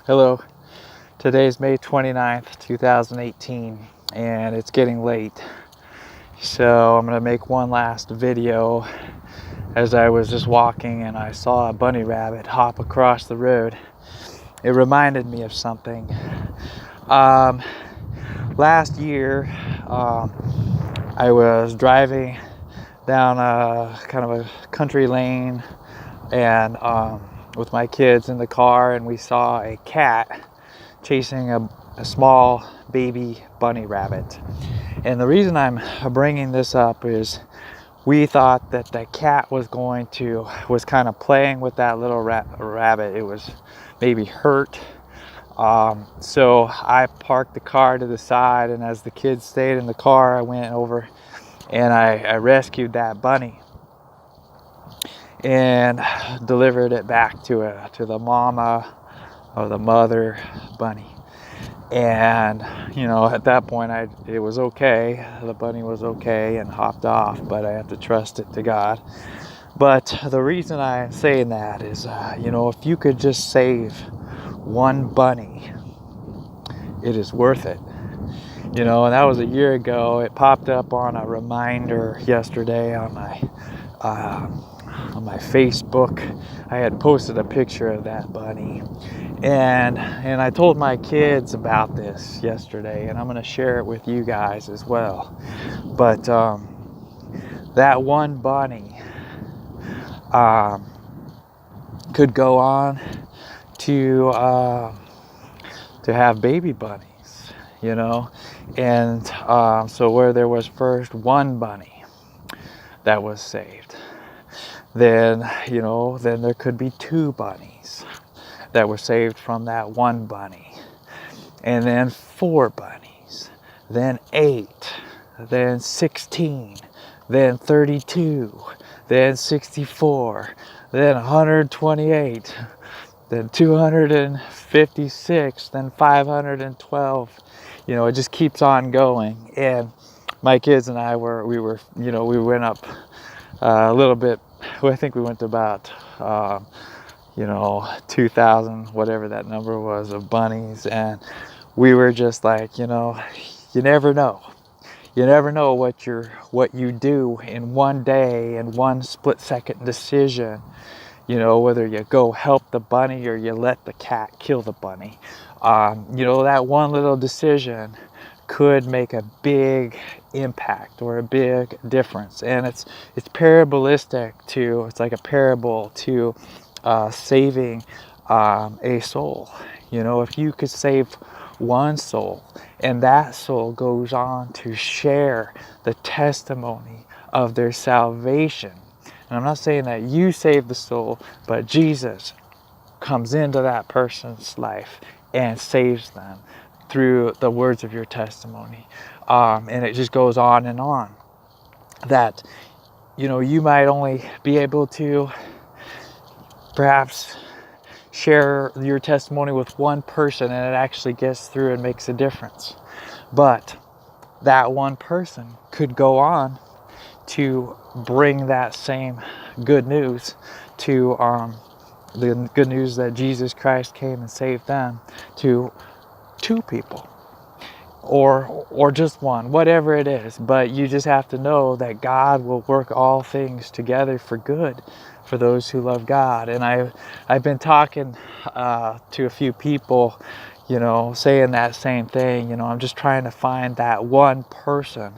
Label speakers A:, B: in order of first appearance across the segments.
A: Hello, today's May 29th, 2018, and it's getting late. So I'm gonna make one last video. As I was just walking and I saw a bunny rabbit hop across the road, it reminded me of something. Last year, I was driving down a kind of a country lane and with my kids in the car, and we saw a cat chasing a small baby bunny rabbit. And the reason I'm bringing this up is we thought that the cat was kind of playing with that little rabbit. It was maybe hurt. So I parked the car to the side, and as the kids stayed in the car, I went over and I rescued that bunny and delivered it back to the mama or the mother bunny. And at that point it was okay. The bunny was okay and hopped off, but I have to trust it to God. But the reason I'm saying that is if you could just save one bunny, it is worth it. And that was a year ago. It popped up on a reminder yesterday on my Facebook. I had posted a picture of that bunny, and I told my kids about this yesterday, and I'm going to share it with you guys as well. But that one bunny could go on to have baby bunnies, and so where there was first one bunny that was saved, then there could be two bunnies that were saved from that one bunny, and then 4 bunnies, then 8, then 16, then 32, then 64, then 128, then 256, then 512. It just keeps on going. And my kids and I we went up a little bit. I think we went to about 2,000, whatever that number was, of bunnies, and we were just like, you never know. You never know what you do in one day, in one split-second decision. Whether you go help the bunny or you let the cat kill the bunny. That one little decision could make a big impact or a big difference. And it's parabolistic to, it's like a parable to saving a soul. If you could save one soul, and that soul goes on to share the testimony of their salvation. And I'm not saying that you save the soul, but Jesus comes into that person's life and saves them through the words of your testimony. And it just goes on and on. That, you might only be able to perhaps share your testimony with one person, and it actually gets through and makes a difference. But that one person could go on to bring that same good news to the good news that Jesus Christ came and saved them to 2 people or just one, whatever it is. But you just have to know that God will work all things together for good for those who love God. And I've been talking to a few people, saying that same thing. I'm just trying to find that one person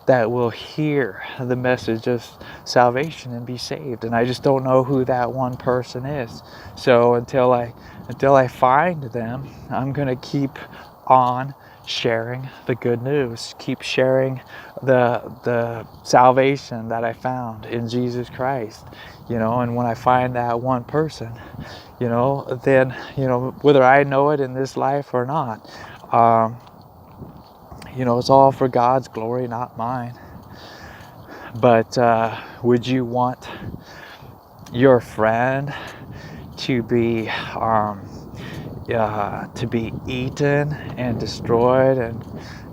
A: that will hear the message of salvation and be saved. And I just don't know who that one person is. So until I find them, I'm going to keep on sharing the good news, keep sharing the salvation that I found in Jesus Christ, and when I find that one person, then, whether I know it in this life or not, it's all for God's glory, not mine. But would you want your friend to be eaten and destroyed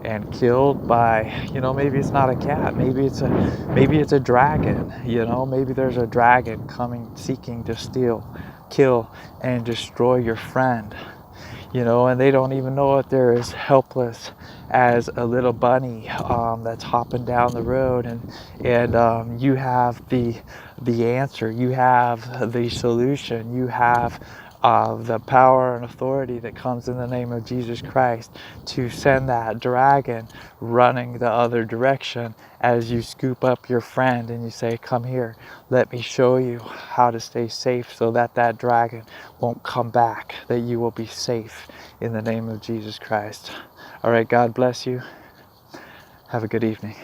A: and killed by, maybe it's not a cat, maybe it's a dragon, maybe there's a dragon coming seeking to steal, kill, and destroy your friend. and they don't even know that they're as helpless as a little bunny that's hopping down the road, and you have the answer, you have the solution, you have the power and authority that comes in the name of Jesus Christ to send that dragon running the other direction as you scoop up your friend and you say, come here, let me show you how to stay safe so that that dragon won't come back, that you will be safe in the name of Jesus Christ. All right, God bless you. Have a good evening.